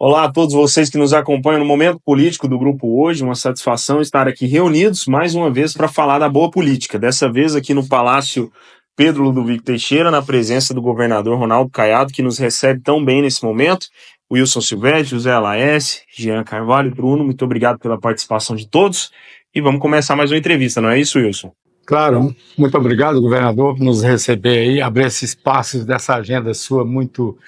Olá a todos vocês que nos acompanham no Momento Político do Grupo Hoje. Uma satisfação estar aqui reunidos mais uma vez para falar da boa política. Dessa vez aqui no Palácio Pedro Ludovico Teixeira, na presença do governador Ronaldo Caiado, que nos recebe tão bem nesse momento. Wilson Silvério, José Alaes, Jean Carvalho, Bruno, muito obrigado pela participação de todos. E vamos começar mais uma entrevista, não é isso, Wilson? Claro, muito obrigado, governador, por nos receber aí, abrir esse espaço dessa agenda sua muito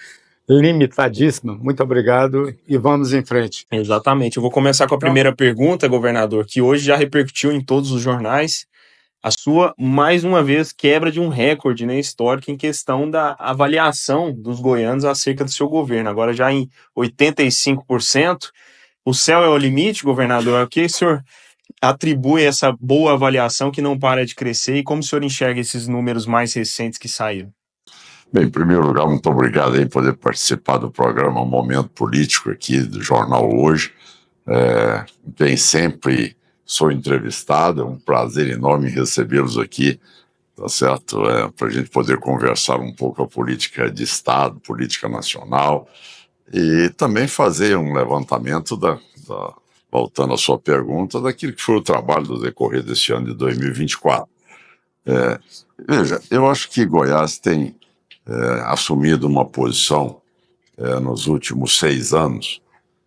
limitadíssima. Muito obrigado e vamos em frente. Exatamente. Eu vou começar com a primeira pergunta, governador, que hoje já repercutiu em todos os jornais. A sua, mais uma vez, quebra de um recorde, né, histórico em questão da avaliação dos goianos acerca do seu governo. Agora já em 85%. O céu é o limite, governador. O que o senhor atribui essa boa avaliação que não para de crescer e como o senhor enxerga esses números mais recentes que saíram? Bem, em primeiro lugar, muito obrigado aí por poder participar do programa Momento Político aqui do Jornal Hoje. Bem, sempre sou entrevistado, é um prazer enorme recebê-los aqui, tá certo? Para a gente poder conversar um pouco a política de Estado, política nacional e também fazer um levantamento voltando à sua pergunta, daquilo que foi o trabalho do decorrer desse ano de 2024. Veja, eu acho que Goiás tem assumido uma posição nos últimos 6 anos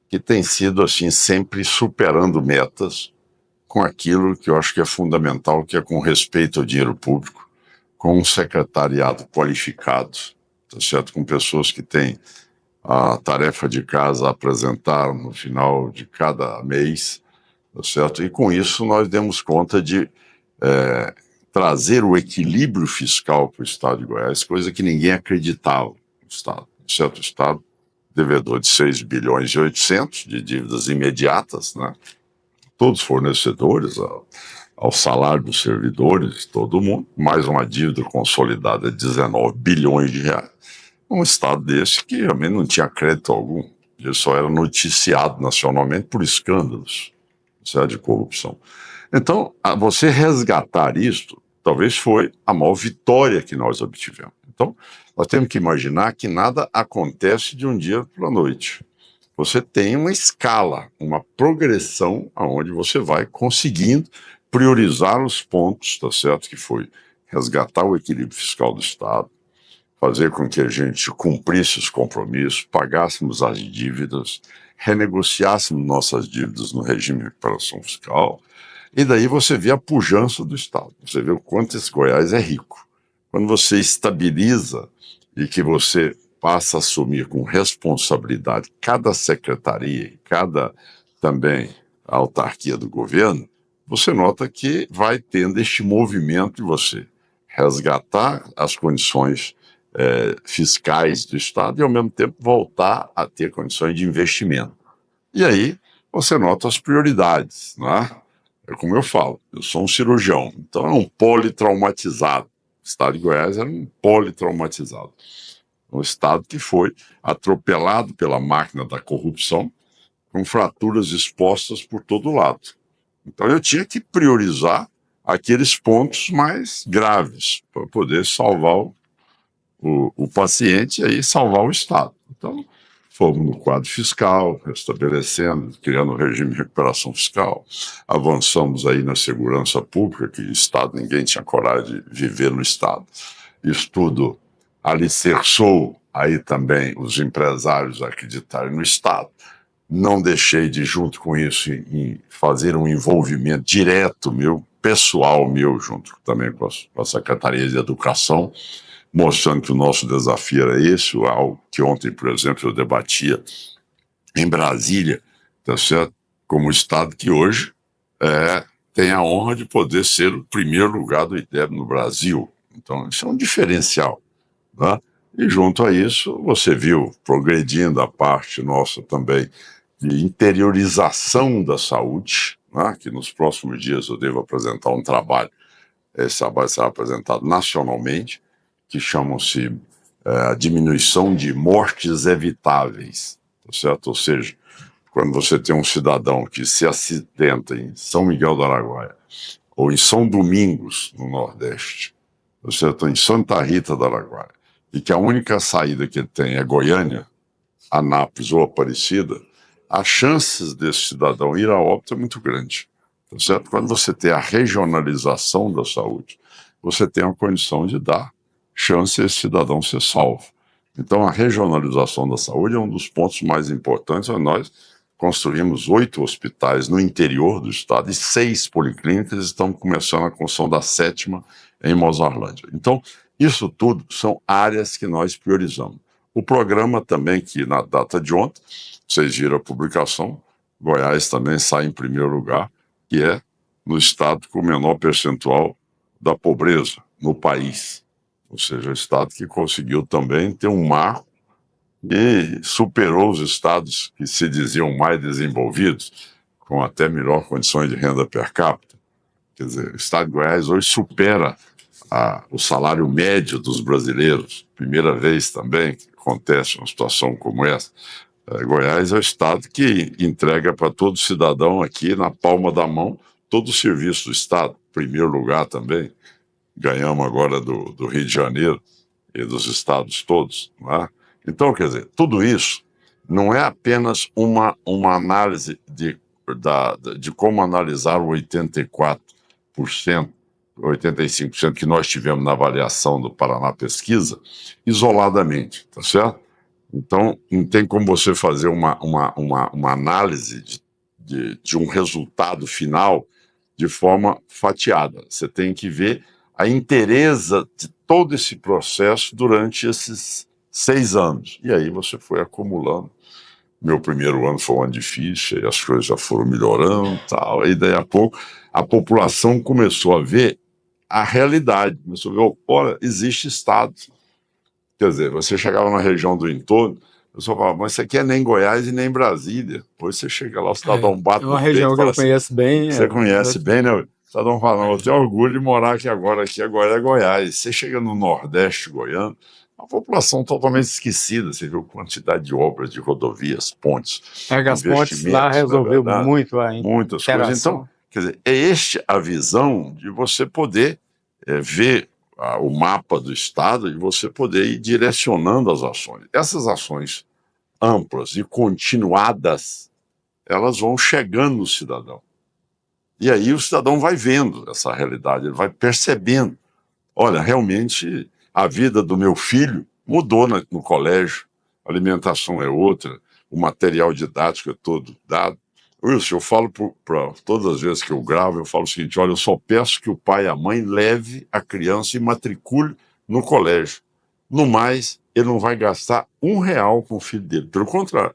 que tem sido assim sempre superando metas com aquilo que eu acho que é fundamental, que é com respeito ao dinheiro público, com um secretariado qualificado, tá certo? Com pessoas que têm a tarefa de casa a apresentar no final de cada mês, tá certo? E com isso nós demos conta de trazer o equilíbrio fiscal para o Estado de Goiás, coisa que ninguém acreditava no Estado. Certo? O Estado devedor de 6 bilhões e 800 de dívidas imediatas, né? Todos os fornecedores, ao salário dos servidores, todo mundo, mais uma dívida consolidada de 19 bilhões de reais. Um Estado desse que realmente não tinha crédito algum, ele só era noticiado nacionalmente por escândalos, certo? De corrupção. Então, você resgatar isto, talvez foi a maior vitória que nós obtivemos. Então, nós temos que imaginar que nada acontece de um dia para a noite. Você tem uma escala, uma progressão aonde você vai conseguindo priorizar os pontos, tá certo? Que foi resgatar o equilíbrio fiscal do Estado, fazer com que a gente cumprisse os compromissos, pagássemos as dívidas, renegociássemos nossas dívidas no regime de recuperação fiscal. E daí você vê a pujança do Estado, você vê o quanto esse Goiás é rico. Quando você estabiliza e que você passa a assumir com responsabilidade cada secretaria e cada também autarquia do governo, você nota que vai tendo este movimento de você resgatar as condições fiscais do Estado e ao mesmo tempo voltar a ter condições de investimento. E aí você nota as prioridades, né? É como eu falo, eu sou um cirurgião, então é um politraumatizado. O Estado de Goiás era um politraumatizado. Um Estado que foi atropelado pela máquina da corrupção, com fraturas expostas por todo lado. Então eu tinha que priorizar aqueles pontos mais graves para poder salvar o paciente e aí salvar o Estado. Então, fomos no quadro fiscal, restabelecendo, criando um regime de recuperação fiscal, avançamos aí na segurança pública, que o Estado, ninguém tinha coragem de viver no Estado. Isso tudo alicerçou aí também os empresários a acreditarem no Estado. Não deixei de, junto com isso, em fazer um envolvimento direto meu, pessoal meu, junto também com a Secretaria de Educação, mostrando que o nosso desafio era esse, algo que ontem, por exemplo, eu debatia em Brasília, tá certo? Como Estado que hoje tem a honra de poder ser o primeiro lugar do IDEB no Brasil. Então, isso é um diferencial, né? E junto a isso, você viu progredindo a parte nossa também de interiorização da saúde, né? Que nos próximos dias eu devo apresentar um trabalho, esse trabalho será apresentado nacionalmente, que chamam-se a diminuição de mortes evitáveis, tá certo? Ou seja, quando você tem um cidadão que se acidenta em São Miguel do Araguaia, ou em São Domingos, no Nordeste, tá certo? Em Santa Rita do Araguaia, e que a única saída que ele tem é Goiânia, Anápolis ou Aparecida, as chances desse cidadão ir a óbito é muito grande. Tá certo? Quando você tem a regionalização da saúde, você tem a condição de dar chance a esse cidadão ser salvo. Então, a regionalização da saúde é um dos pontos mais importantes. Nós construímos 8 hospitais no interior do estado e 6 policlínicas, estamos começando a construção da 7ª em Mozarlândia. Então, isso tudo são áreas que nós priorizamos. O programa também, que na data de ontem, vocês viram a publicação, Goiás também sai em primeiro lugar, que é no estado com o menor percentual da pobreza no país. Ou seja, o estado que conseguiu também ter um marco e superou os estados que se diziam mais desenvolvidos, com até melhor condições de renda per capita. Quer dizer, o estado de Goiás hoje supera o salário médio dos brasileiros. Primeira vez também que acontece uma situação como essa. Goiás é o estado que entrega para todo cidadão aqui, na palma da mão, todo o serviço do estado. Primeiro lugar também. Ganhamos agora do Rio de Janeiro e dos estados todos. Não é? Então, quer dizer, tudo isso não é apenas uma análise de como analisar o 84%, 85% que nós tivemos na avaliação do Paraná Pesquisa, isoladamente, tá certo? Então, não tem como você fazer uma análise de um resultado final de forma fatiada. Você tem que ver a inteireza de todo esse processo durante esses 6 anos. E aí você foi acumulando. Meu primeiro ano foi um ano difícil, e as coisas já foram melhorando e tal. E daí a pouco a população começou a ver a realidade. Começou a ver, olha, existe estado. Quer dizer, você chegava na região do entorno, o pessoal falava, mas isso aqui é nem Goiás e nem Brasília. Depois você chega lá, o cidadão bate É uma no região peito, que eu assim, conheço bem. você conhece bem, né? O cidadão fala, não, eu tenho orgulho de morar aqui agora é Goiás. Você chega no Nordeste goiano, uma população totalmente esquecida. Você viu a quantidade de obras, de rodovias, pontes, As pontes lá resolveu muito a muitas coisas. Então, quer dizer, é a visão de você poder ver o mapa do estado e você poder ir direcionando as ações. Essas ações amplas e continuadas, elas vão chegando no cidadão. E aí o cidadão vai vendo essa realidade, ele vai percebendo. Olha, realmente a vida do meu filho mudou no colégio, a alimentação é outra, o material didático é todo dado. Wilson, eu falo para todas as vezes que eu gravo, eu falo o seguinte, olha, eu só peço que o pai e a mãe leve a criança e matricule no colégio. No mais, ele não vai gastar R$1 com o filho dele. Pelo contrário,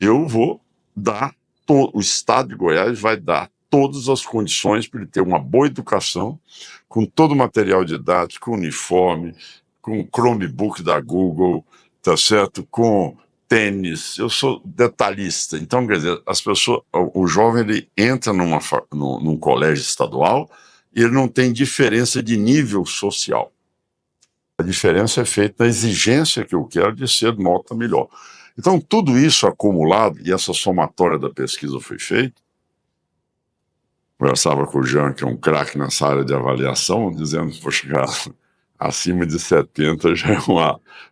eu vou dar, o estado de Goiás vai dar todas as condições para ele ter uma boa educação, com todo o material didático, uniforme, com Chromebook da Google, tá certo? Com tênis. Eu sou detalhista, então, quer dizer, as pessoas, o jovem ele entra num colégio estadual e ele não tem diferença de nível social. A diferença é feita na exigência que eu quero de ser nota melhor. Então, tudo isso acumulado, e essa somatória da pesquisa foi feita, conversava com o Jean, que é um craque nessa área de avaliação, dizendo que vou chegar acima de 70 já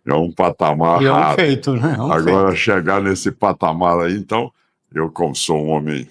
é um patamar raro. Feito, né? Agora, chegar nesse patamar aí, então, eu como sou um homem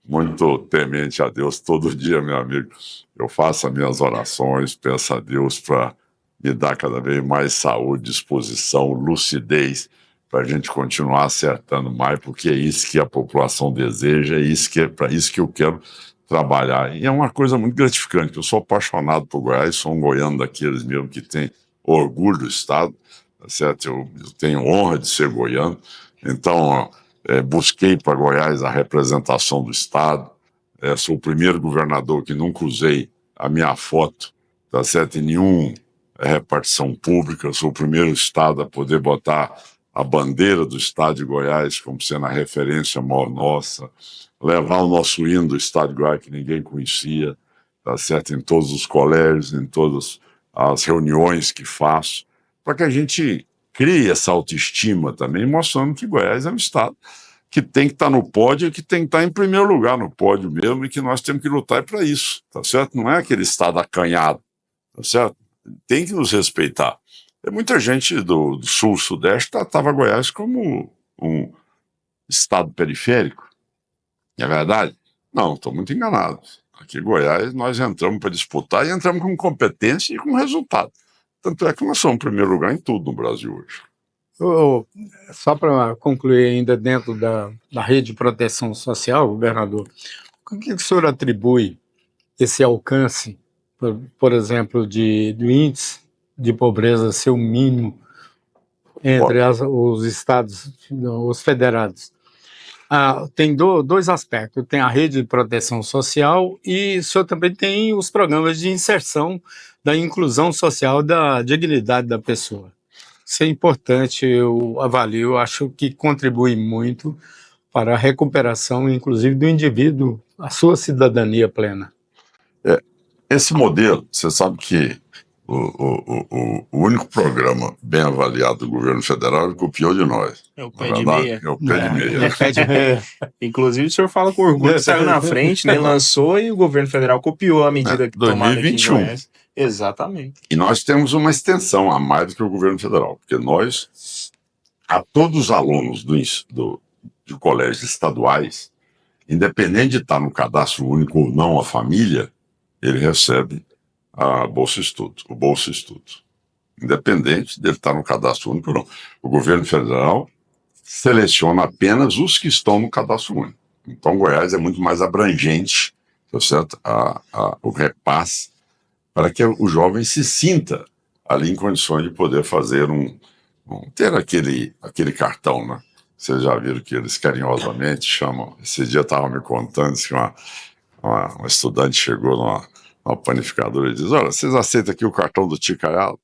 muito temente a Deus, todo dia, meu amigo, eu faço as minhas orações, peço a Deus para me dar cada vez mais saúde, disposição, lucidez, para a gente continuar acertando mais, porque é isso que a população deseja, é para isso que eu quero trabalhar. E é uma coisa muito gratificante, eu sou apaixonado por Goiás, sou um goiano daqueles mesmo que tem orgulho do estado, tá certo? Eu tenho honra de ser goiano, então busquei para Goiás a representação do estado, sou o primeiro governador que nunca usei a minha foto, tá certo? Em nenhum repartição pública, sou o primeiro estado a poder botar a bandeira do estado de Goiás como sendo a referência maior nossa, levar o nosso hino do estado de Goiás que ninguém conhecia, tá certo? Em todos os colégios, em todas as reuniões que faço, para que a gente crie essa autoestima também, mostrando que Goiás é um estado que tem que estar no pódio e que tem que estar em primeiro lugar no pódio mesmo e que nós temos que lutar para isso, tá certo? Não é aquele estado acanhado, tá certo? Tem que nos respeitar. Muita gente do sul-sudeste tratava Goiás como um estado periférico. É verdade? Não, estou muito enganado. Aqui em Goiás nós entramos para disputar e entramos com competência e com resultado. Tanto é que nós somos em primeiro lugar em tudo no Brasil hoje. Só para concluir ainda dentro da rede de proteção social, governador, o que o senhor atribui esse alcance, por exemplo, do índice de pobreza ser o mínimo entre os estados, os federados? Tem dois aspectos. Tem a rede de proteção social e o senhor também tem os programas de inserção da inclusão social da dignidade da pessoa. Isso é importante, eu avalio, acho que contribui muito para a recuperação, inclusive, do indivíduo, a sua cidadania plena. Esse modelo, você sabe que o único programa bem avaliado do governo federal ele copiou de nós. É o pé de meia. É o pé de meia. É pé de meia. Inclusive, o senhor fala com orgulho que saiu na frente, né? Lançou e o governo federal copiou a medida que tomada aqui em Goiás. Exatamente. E nós temos uma extensão a mais do que o governo federal, porque nós, a todos os alunos de colégios estaduais, independente de estar no cadastro único ou não a família, ele recebe a Bolsa Estudo, o Bolsa Estudo. Independente dele estar no cadastro único ou não. O governo federal seleciona apenas os que estão no cadastro único. Então, Goiás é muito mais abrangente, tá certo? O repasse para que o jovem se sinta ali em condições de poder fazer ter aquele cartão, né? Vocês já viram que eles carinhosamente chamam. Esse dia estava me contando que uma estudante chegou numa panificadora e diz: olha, vocês aceitam aqui o cartão do Ticaialo?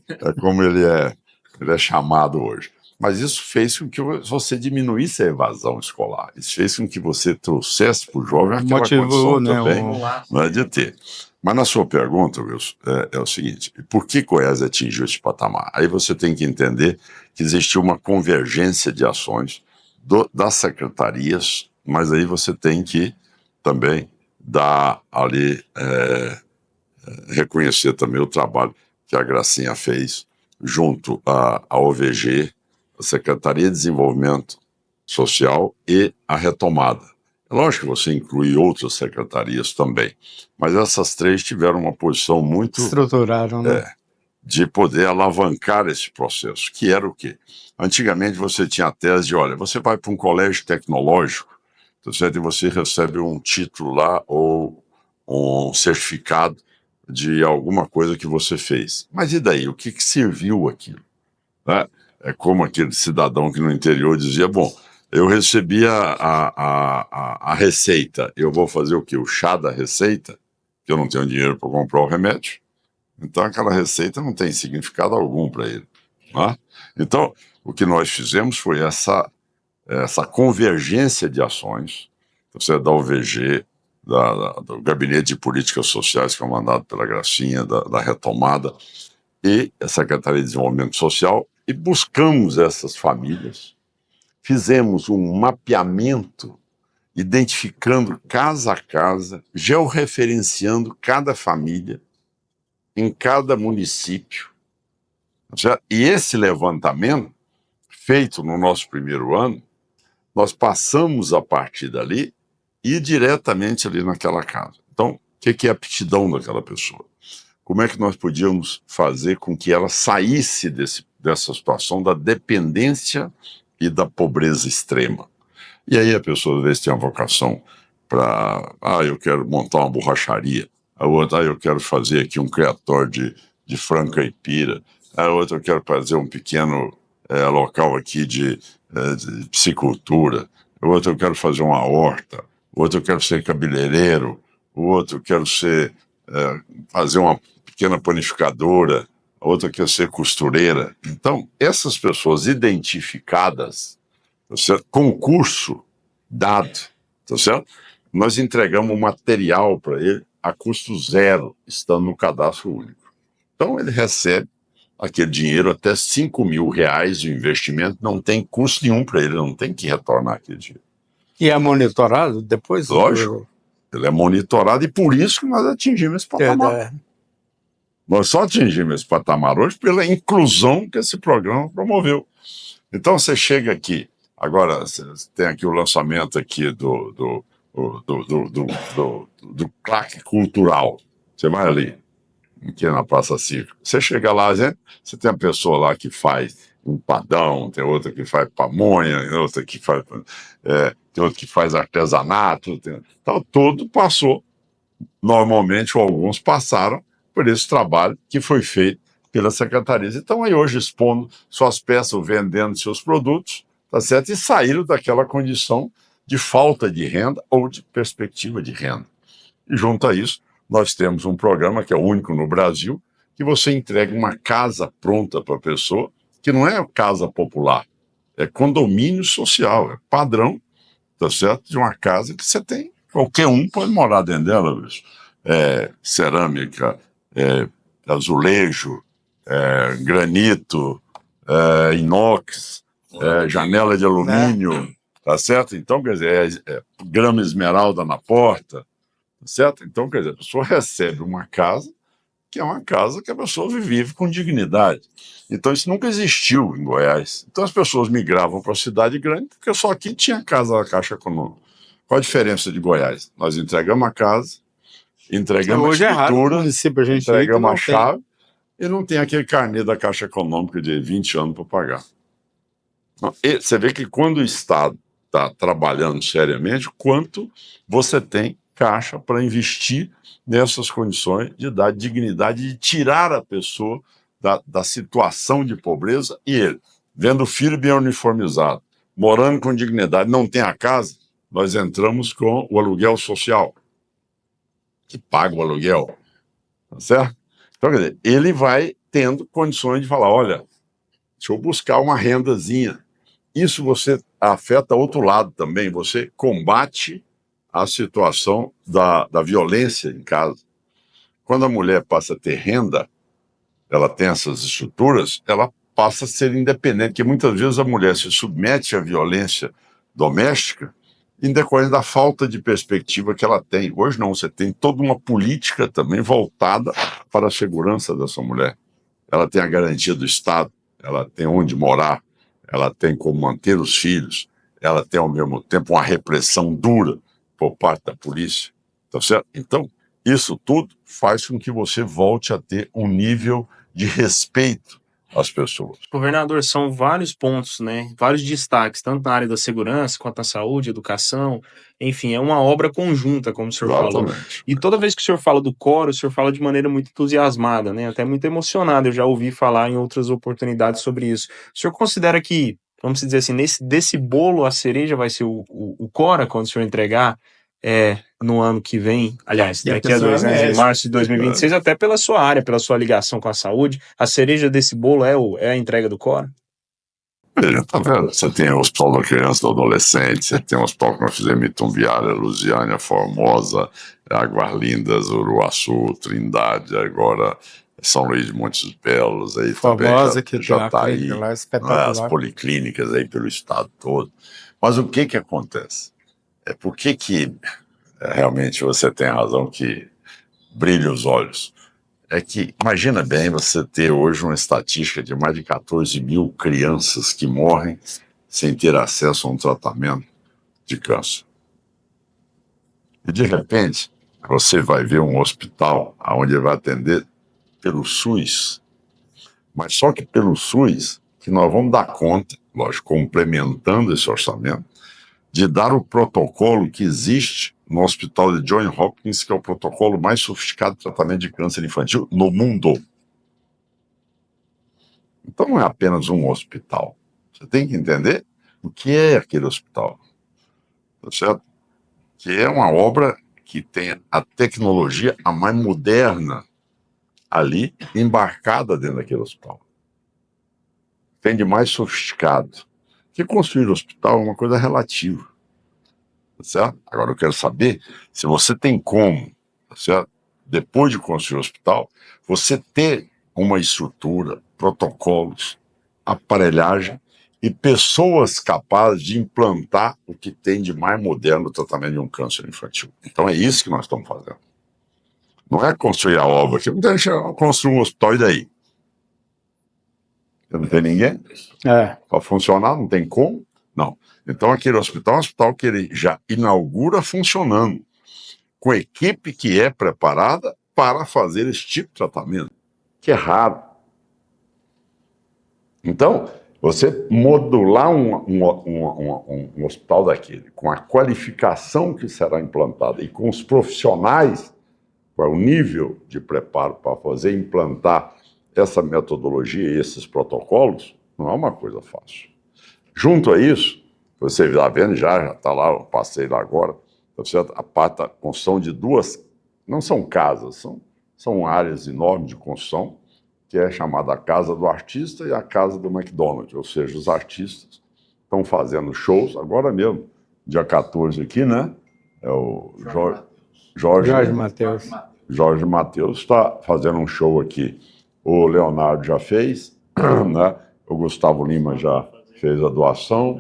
É como ele é chamado hoje. Mas isso fez com que você diminuísse a evasão escolar. Isso fez com que você trouxesse para o jovem aquela condição também de ter. Mas na sua pergunta, Wilson, é o seguinte: por que Goiás atingiu esse patamar? Aí você tem que entender que existiu uma convergência de ações das secretarias, mas aí você tem que também dar ali, reconhecer também o trabalho que a Gracinha fez junto à OVG, a Secretaria de Desenvolvimento Social e a Retomada. É lógico que você inclui outras secretarias também, mas essas três tiveram uma posição muito... Estruturaram, né? De poder alavancar esse processo, que era o quê? Antigamente você tinha a tese de, olha, você vai para um colégio tecnológico, tá certo? E você recebe um título lá ou um certificado de alguma coisa que você fez. Mas e daí? O que serviu aquilo? Né? É como aquele cidadão que no interior dizia, bom, eu recebi a receita, eu vou fazer o quê? O chá da receita? Que eu não tenho dinheiro para comprar o remédio. Então aquela receita não tem significado algum para ele. Né? Então, o que nós fizemos foi essa convergência de ações, da OVG, do Gabinete de Políticas Sociais, comandado pela Gracinha, da Retomada, e a Secretaria de Desenvolvimento Social, e buscamos essas famílias, fizemos um mapeamento, identificando casa a casa, georreferenciando cada família, em cada município. E esse levantamento, feito no nosso primeiro ano, nós passamos a partir dali e ir diretamente ali naquela casa. Então, o que é a aptidão daquela pessoa? Como é que nós podíamos fazer com que ela saísse dessa situação da dependência e da pobreza extrema? E aí a pessoa, às vezes, tem uma vocação para... eu quero montar uma borracharia. A outra, eu quero fazer aqui um criatório de frango caipira. A outra, eu quero fazer um pequeno local aqui de piscicultura. A outra, eu quero fazer uma horta. O outro, eu quero ser cabeleireiro. O outro, eu quero fazer uma pequena panificadora. A outra, quer ser costureira. Então, essas pessoas identificadas, tá certo? Concurso dado, tá certo? Nós entregamos um material para ele a custo zero, estando no cadastro único. Então ele recebe aquele dinheiro, até R$5.000 de investimento, não tem custo nenhum para ele, não tem que retornar aquele dinheiro. E é monitorado depois? Lógico, ele é monitorado e por isso que nós atingimos esse patamar. Nós só atingimos esse patamar hoje pela inclusão que esse programa promoveu. Então você chega aqui, agora você tem aqui o lançamento aqui do claque cultural. Você vai ali, aqui na Praça Cívica. Você chega lá, você tem uma pessoa lá que faz empadão, tem outra que faz pamonha, tem outra que faz, tem outro que faz artesanato. Então, tudo passou, normalmente, ou alguns passaram por esse trabalho que foi feito pelas secretarias. Então, aí hoje expondo suas peças, vendendo seus produtos, tá certo? E saíram daquela condição de falta de renda ou de perspectiva de renda. E junto a isso, nós temos um programa que é o único no Brasil, que você entrega uma casa pronta para a pessoa, que não é casa popular, é condomínio social, é padrão, tá certo? De uma casa que você tem, qualquer um pode morar dentro dela, bicho. Cerâmica, azulejo, granito, inox, janela de alumínio, tá certo? Então, quer dizer, grama esmeralda na porta, certo? Então, quer dizer, a pessoa recebe uma casa que é uma casa que a pessoa vive com dignidade. Então, isso nunca existiu em Goiás. Então, as pessoas migravam para a cidade grande porque só aqui tinha casa da Caixa Econômica. Qual a diferença de Goiás? Nós entregamos a casa, entregamos Hoje a é raro o escritura, município a gente ir que entregamos não a tem. chave e não tem aquele carnê da Caixa Econômica de 20 anos para pagar. E você vê que quando o Estado está trabalhando seriamente, quanto você tem caixa para investir nessas condições de dar dignidade, de tirar a pessoa da situação de pobreza e ele, vendo o filho bem uniformizado, morando com dignidade, não tem a casa, nós entramos com o aluguel social, que paga o aluguel, tá certo? Então, quer dizer, ele vai tendo condições de falar, olha, deixa eu buscar uma rendazinha. Isso você afeta outro lado também, você combate a situação da violência em casa. Quando a mulher passa a ter renda, ela tem essas estruturas, ela passa a ser independente, porque muitas vezes a mulher se submete à violência doméstica em decorrência da falta de perspectiva que ela tem. Hoje não, você tem toda uma política também voltada para a segurança dessa mulher. Ela tem a garantia do Estado, ela tem onde morar, ela tem como manter os filhos, ela tem ao mesmo tempo uma repressão dura por parte da polícia, tá certo? Então, isso tudo faz com que você volte a ter um nível de respeito às pessoas. Governador, são vários pontos, né? Vários destaques, tanto na área da segurança quanto na saúde, educação, enfim, é uma obra conjunta, como o senhor falou. Exatamente. E toda vez que o senhor fala do Coro, o senhor fala de maneira muito entusiasmada, né? Até muito emocionada. Eu já ouvi falar em outras oportunidades sobre isso. O senhor considera que, vamos dizer assim, desse bolo a cereja vai ser o Cora quando o senhor entregar no ano que vem, aliás, E a daqui a pessoa 2 anos, em médica. março de 2026, até pela sua área, pela sua ligação com a saúde, a cereja desse bolo é a entrega do Cora? Veja, tá vendo? Você tem o Hospital da Criança e do Adolescente, você tem o Hospital que nós fizemos em Itumbiara, Lusiânia, Formosa, Águas Lindas, Uruaçu, Trindade, agora São Luís de Montes Belos, aí Formosa, também que já tem a tá aí, clínica lá as espetacular. policlínicas aí pelo estado todo. Mas o que acontece? Por que realmente você tem razão que brilha os olhos? É que, imagina bem você ter hoje uma estatística de mais de 14 mil crianças que morrem sem ter acesso a um tratamento de câncer. E, de repente, você vai ver um hospital onde vai atender pelo SUS, mas só que pelo SUS que nós vamos dar conta, lógico, complementando esse orçamento, de dar o protocolo que existe no hospital de Johns Hopkins, que é o protocolo mais sofisticado de tratamento de câncer infantil no mundo. Então não é apenas um hospital. Você tem que entender o que é aquele hospital, tá certo? Que é uma obra que tem a tecnologia a mais moderna ali embarcada dentro daquele hospital. Tem de mais sofisticado. Que construir hospital é uma coisa relativa, tá certo? Agora eu quero saber se você tem como, tá certo? Depois de construir o hospital, você ter uma estrutura, protocolos, aparelhagem e pessoas capazes de implantar o que tem de mais moderno no tratamento de um câncer infantil. Então é isso que nós estamos fazendo. Não é construir a obra, que deixa eu construir um hospital e daí? Não tem ninguém para funcionar, não tem como. Não. Então aquele hospital é um hospital que ele já inaugura funcionando, com equipe que é preparada para fazer esse tipo de tratamento, que é raro. Então, você modular um hospital daquele, com a qualificação que será implantada e com os profissionais, para o nível de preparo para fazer implantar essa metodologia e esses protocolos, não é uma coisa fácil. Junto a isso, você está vendo, já está lá, eu passei lá agora, tá certo? A parte da construção de duas, não são casas, são áreas enormes de construção, que é chamada a Casa do Artista e a Casa do McDonald's, ou seja, os artistas estão fazendo shows, agora mesmo, dia 14 aqui, né? É o Jorge Mateus. Jorge Mateus está fazendo um show aqui. O Leonardo já fez, né? O Gustavo Lima já fez a doação.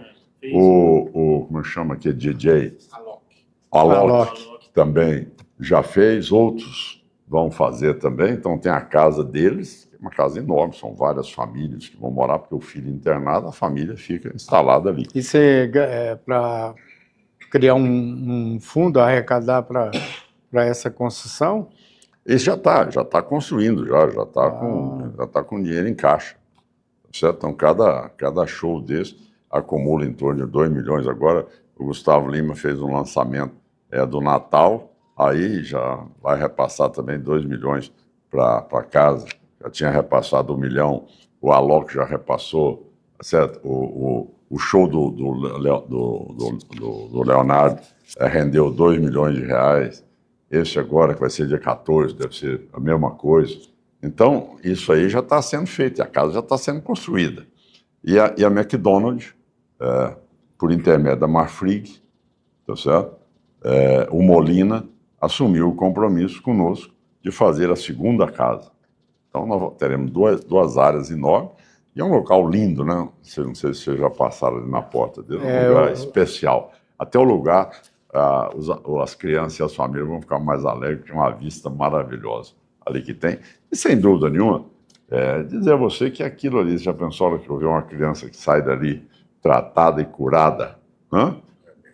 Como chama aqui, DJ? Alok também já fez. Outros vão fazer também. Então tem a casa deles, uma casa enorme, são várias famílias que vão morar, porque o filho internado, a família fica instalada ali. Isso é para criar um fundo, arrecadar para essa construção? Esse já está construindo, já está com dinheiro em caixa. Certo? Então, cada show desse acumula em torno de 2 milhões. Agora, o Gustavo Lima fez um lançamento do Natal, aí já vai repassar também 2 milhões para casa. Já tinha repassado 1 milhão, o Alok já repassou, certo? O show do Leonardo rendeu 2 milhões de reais. Esse agora, que vai ser dia 14, deve ser a mesma coisa. Então, isso aí já está sendo feito, a casa já está sendo construída. E a McDonald's, por intermédio da Marfrig, tá certo? O Molina assumiu o compromisso conosco de fazer a segunda casa. Então, nós teremos duas áreas enormes, e é um local lindo, né? Não sei se vocês já passaram ali na porta dele, um lugar especial. Até o lugar, as crianças e as famílias vão ficar mais alegres, porque é uma vista maravilhosa ali que tem. E sem dúvida nenhuma, dizer a você que aquilo ali, você já pensou que eu ver uma criança que sai dali tratada e curada?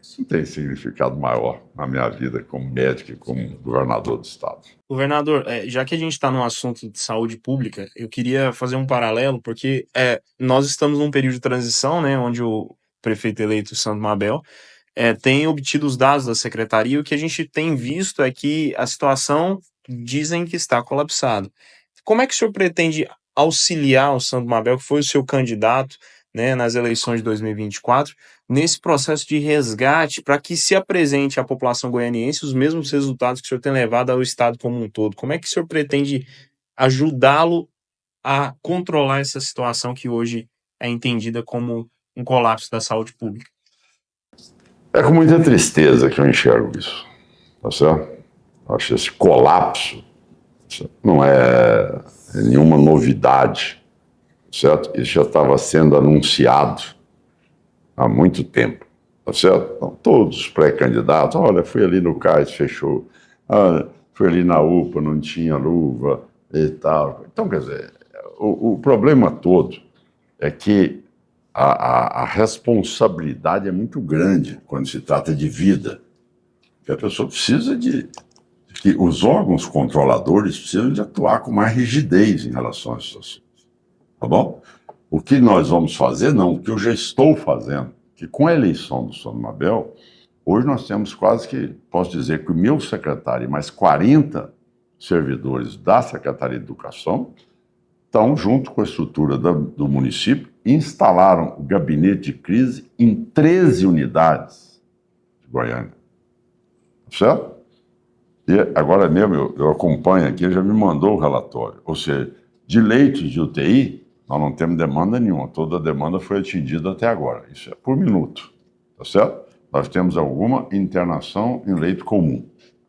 Isso não tem significado maior na minha vida como médico e como governador do estado. Governador, já que a gente está no assunto de saúde pública, eu queria fazer um paralelo, porque nós estamos num período de transição, né, onde o prefeito eleito, Sandro Mabel, tem obtido os dados da secretaria, e o que a gente tem visto é que a situação dizem que está colapsada. Como é que o senhor pretende auxiliar o Sandro Mabel, que foi o seu candidato, né, nas eleições de 2024, nesse processo de resgate, para que se apresente à população goianiense os mesmos resultados que o senhor tem levado ao estado como um todo? Como é que o senhor pretende ajudá-lo a controlar essa situação que hoje é entendida como um colapso da saúde pública? É com muita tristeza que eu enxergo isso, tá certo? Acho esse colapso não é nenhuma novidade, certo? Isso já estava sendo anunciado há muito tempo, tá certo? Então, todos os pré-candidatos, olha, fui ali no CAIS, fechou, fui ali na UPA, não tinha luva e tal. Então, quer dizer, o problema todo é que a responsabilidade é muito grande quando se trata de vida. Que a pessoa precisa que os órgãos controladores precisam de atuar com mais rigidez em relação a esses assuntos. Tá bom? O que nós vamos fazer, não, o que eu já estou fazendo, que com a eleição do Sandro Mabel, hoje nós temos quase que, posso dizer que o meu secretário e mais 40 servidores da Secretaria de Educação estão, junto com a estrutura do município, instalaram o gabinete de crise em 13 unidades de Goiânia. Certo? E agora mesmo, eu acompanho aqui, ele já me mandou o relatório. Ou seja, de leitos de UTI, nós não temos demanda nenhuma. Toda a demanda foi atendida até agora. Isso é por minuto. Tá certo? Nós temos alguma internação em leito comum.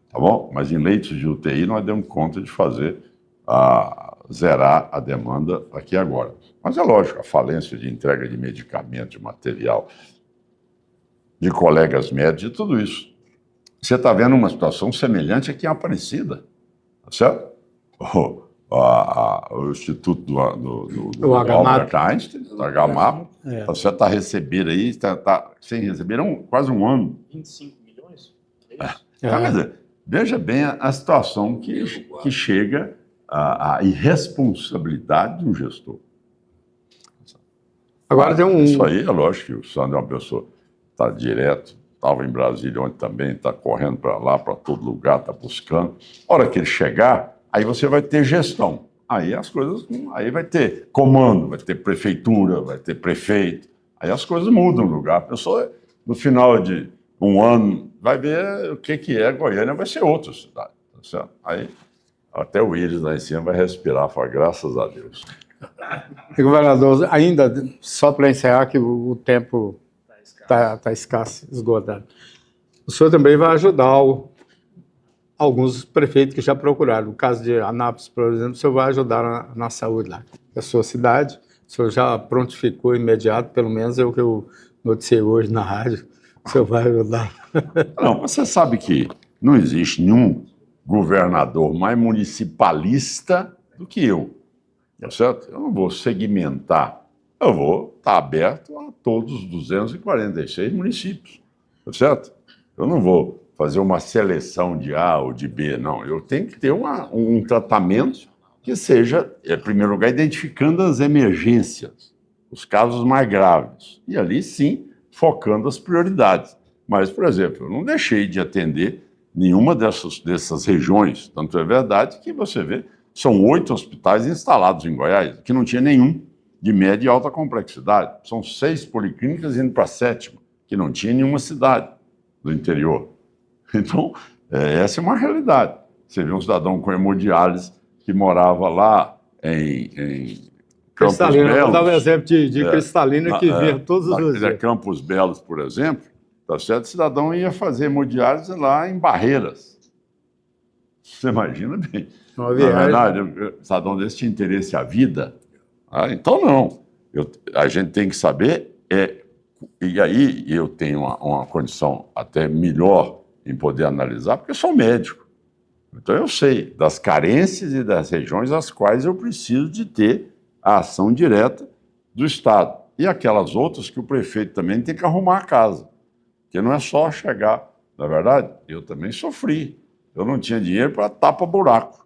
Tá bom? Mas em leitos de UTI nós demos conta de fazer zerar a demanda aqui agora. Mas é lógico, a falência de entrega de medicamento, de material, de colegas médicos, e tudo isso. Você está vendo uma situação semelhante aqui em Aparecida. certo? O Instituto do Albert Einstein, do HMAP, você está recebendo aí, está sem receber quase um ano. 25 milhões? Quer dizer, veja bem a situação que chega a irresponsabilidade de um gestor. Agora tem Isso aí é lógico que o Sandro é uma pessoa está direto, estava em Brasília ontem também, está correndo para lá, para todo lugar, está buscando. A hora que ele chegar, aí você vai ter gestão. Aí as coisas, aí vai ter comando, vai ter prefeitura, vai ter prefeito. Aí as coisas mudam no lugar. A pessoa, no final de um ano, vai ver o que é Goiânia, vai ser outra cidade. Tá certo? Aí até o Íris lá em cima vai respirar, falar, graças a Deus. Governador, ainda, só para encerrar, que o tempo está escasso, esgotado. O senhor também vai ajudar alguns prefeitos que já procuraram. No caso de Anápolis, por exemplo, o senhor vai ajudar na saúde lá. A sua cidade, o senhor já prontificou imediato, pelo menos é o que eu noticiei hoje na rádio. O senhor vai ajudar. Não, você sabe que não existe nenhum governador mais municipalista do que eu. Tá certo? Eu não vou segmentar, eu vou estar aberto a todos os 246 municípios, tá certo? Eu não vou fazer uma seleção de A ou de B, não. Eu tenho que ter um tratamento que seja, em primeiro lugar, identificando as emergências, os casos mais graves, e ali sim, focando as prioridades. Mas, por exemplo, eu não deixei de atender nenhuma dessas regiões, tanto é verdade que você vê, são 8 hospitais instalados em Goiás, que não tinha nenhum de média e alta complexidade. São 6 policlínicas indo para a 7ª, que não tinha nenhuma cidade do interior. Então, essa é uma realidade. Você vê um cidadão com hemodiálise que morava lá em Campos Belos. Vou dar um exemplo de Cristalina que via todos os dias. Campos Belos, por exemplo, tá certo? O cidadão ia fazer hemodiálise lá em Barreiras. Você imagina bem. Na verdade, o cidadão desse tinha interesse à vida. Então, não. A gente tem que saber, e aí eu tenho uma condição até melhor em poder analisar, porque eu sou médico. Então, eu sei das carências e das regiões às quais eu preciso de ter a ação direta do Estado. E aquelas outras que o prefeito também tem que arrumar a casa. Porque não é só chegar. Na verdade, eu também sofri. Eu não tinha dinheiro para tapa-buraco.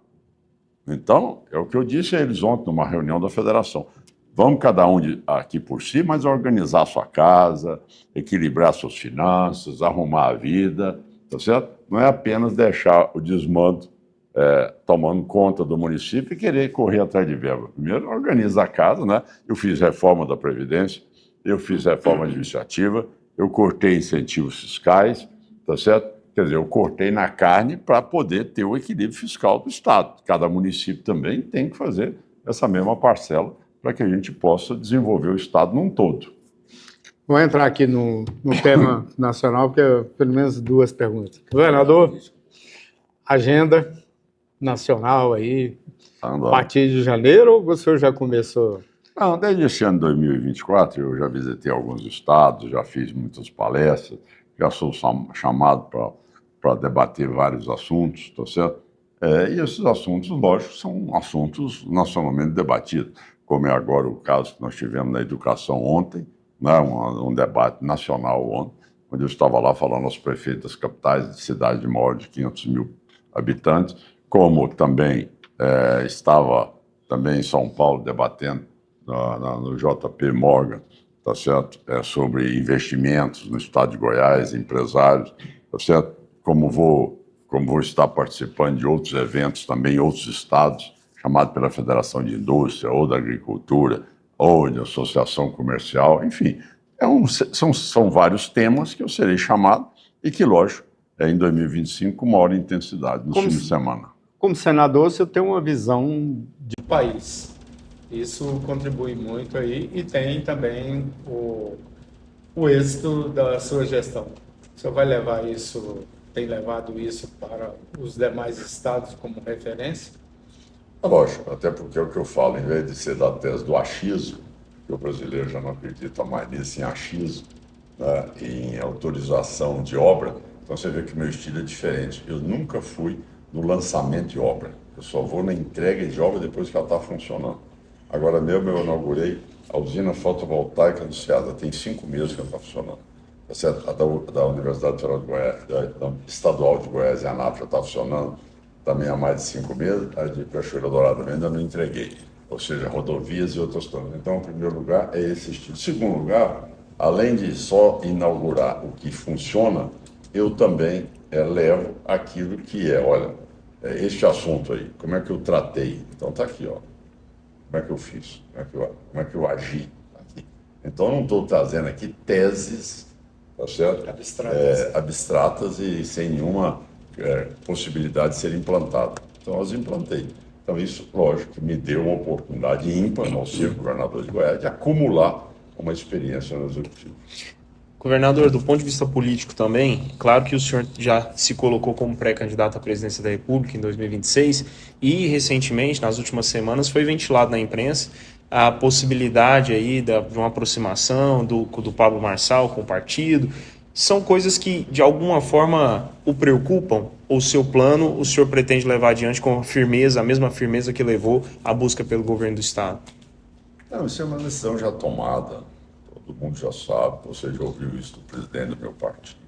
Então, é o que eu disse a eles ontem numa reunião da federação. Vamos cada um aqui por si, mas organizar a sua casa, equilibrar suas finanças, arrumar a vida, tá certo? Não é apenas deixar o desmando tomando conta do município e querer correr atrás de verba. Primeiro, organiza a casa, né? Eu fiz reforma da Previdência, eu fiz reforma administrativa, eu cortei incentivos fiscais, tá certo? Quer dizer, eu cortei na carne para poder ter o equilíbrio fiscal do Estado. Cada município também tem que fazer essa mesma parcela para que a gente possa desenvolver o Estado num todo. Vou entrar aqui no tema nacional, porque pelo menos 2 perguntas. Governador, agenda nacional aí, a partir de janeiro, ou o senhor já começou? Não, desde esse ano de 2024, eu já visitei alguns estados, já fiz muitas palestras, já sou chamado para debater vários assuntos, tá certo? E esses assuntos, lógico, são assuntos nacionalmente debatidos, como é agora o caso que nós tivemos na educação ontem, né, um debate nacional ontem, onde eu estava lá falando aos prefeitos das capitais de cidades de maior de 500 mil habitantes, como também estava também em São Paulo debatendo no JP Morgan, tá certo? Sobre investimentos no estado de Goiás, empresários, tá certo? Como vou estar participando de outros eventos também em outros estados, chamado pela Federação de Indústria, ou da Agricultura, ou de Associação Comercial, enfim. São vários temas que eu serei chamado e que, lógico, em 2025 com maior intensidade, no fim de semana. Como senador, você tem uma visão de país. Isso contribui muito aí e tem também o êxito da sua gestão. O senhor vai levar isso, tem levado isso para os demais estados como referência? Lógico, até porque é o que eu falo, em vez de ser da tese do achismo, que o brasileiro já não acredita mais nisso, em achismo, né, em autorização de obra, então você vê que o meu estilo é diferente. Eu nunca fui no lançamento de obra. Eu só vou na entrega de obra depois que ela está funcionando. Agora mesmo eu inaugurei a usina fotovoltaica do Ceasa. Tem 5 meses que ela está funcionando. Tá certo? A da Universidade Federal de Goiás, da Estadual de Goiás e Anápolis já está funcionando também há mais de 5 meses. A de Cachoeira Dourada ainda não entreguei. Ou seja, rodovias e outras coisas. Então, em primeiro lugar, é esse estilo. Em segundo lugar, além de só inaugurar o que funciona, eu também levo aquilo que olha, este assunto aí, como é que eu tratei? Então está aqui, ó. Como é que eu fiz? Como é que eu agi aqui? Então, eu não estou trazendo aqui teses, tá certo? Abstratas e sem nenhuma possibilidade de ser implantado. Então, as implantei. Então, isso, lógico, me deu uma oportunidade ímpar, ao ser governador de Goiás, de acumular uma experiência no executivo. Governador, do ponto de vista político também, claro que o senhor já se colocou como pré-candidato à presidência da República em 2026 e, recentemente, nas últimas semanas, foi ventilado na imprensa a possibilidade aí de uma aproximação do Pablo Marçal com o partido. São coisas que, de alguma forma, o preocupam? Ou o seu plano, o senhor pretende levar adiante com firmeza, a mesma firmeza que levou à busca pelo governo do Estado? Não, isso é uma decisão já tomada. Todo mundo já sabe. Você já ouviu isso do presidente do meu partido,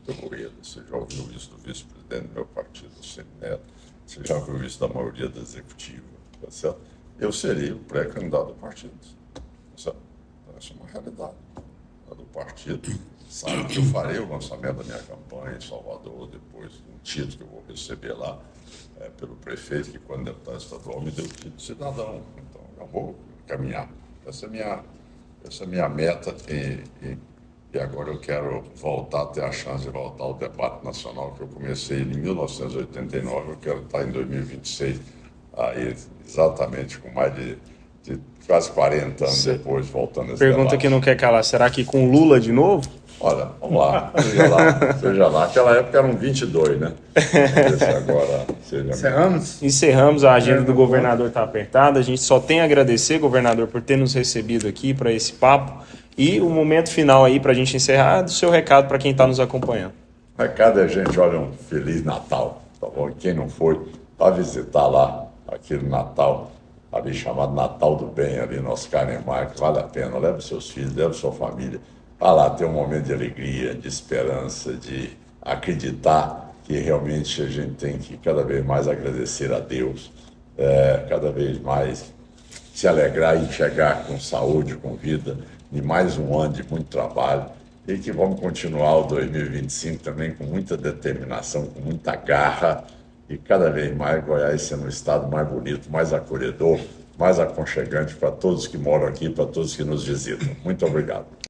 do Moedo. Você já ouviu isso do vice-presidente do meu partido, do Semineto. Você já ouviu isso da maioria da executiva. Tá certo? Eu serei o pré-candidato do partido. Tá certo? Então, essa é uma realidade do partido. Sabe que eu farei o lançamento da minha campanha em Salvador, depois um título que eu vou receber lá pelo prefeito, que quando deputado estadual me deu o título de cidadão. Então, eu vou caminhar. Essa é a minha meta e agora eu quero voltar a ter a chance de voltar ao debate nacional que eu comecei em 1989, eu quero estar em 2026, aí, exatamente com mais de quase 40 anos depois, voltando a esse Pergunta debate. que não quer calar, será que com Lula de novo? Olha, vamos lá, seja lá. Aquela época eram 22, né? Agora seja. Encerramos, a agenda do governador está apertada. A gente só tem a agradecer, governador, por ter nos recebido aqui para esse papo. E o momento final aí para a gente encerrar, do seu recado para quem está nos acompanhando. O recado é, gente, olha, um Feliz Natal, tá bom? E quem não foi, vá visitar lá aquele Natal, ali chamado Natal do Bem, ali no Oscar Niemeyer, que vale a pena. Leve seus filhos, leve sua família. Vá lá ter um momento de alegria, de esperança, de acreditar que realmente a gente tem que cada vez mais agradecer a Deus, cada vez mais se alegrar e chegar com saúde, com vida, de mais um ano de muito trabalho e que vamos continuar o 2025 também com muita determinação, com muita garra e cada vez mais Goiás sendo um estado mais bonito, mais acolhedor, mais aconchegante para todos que moram aqui, para todos que nos visitam. Muito obrigado.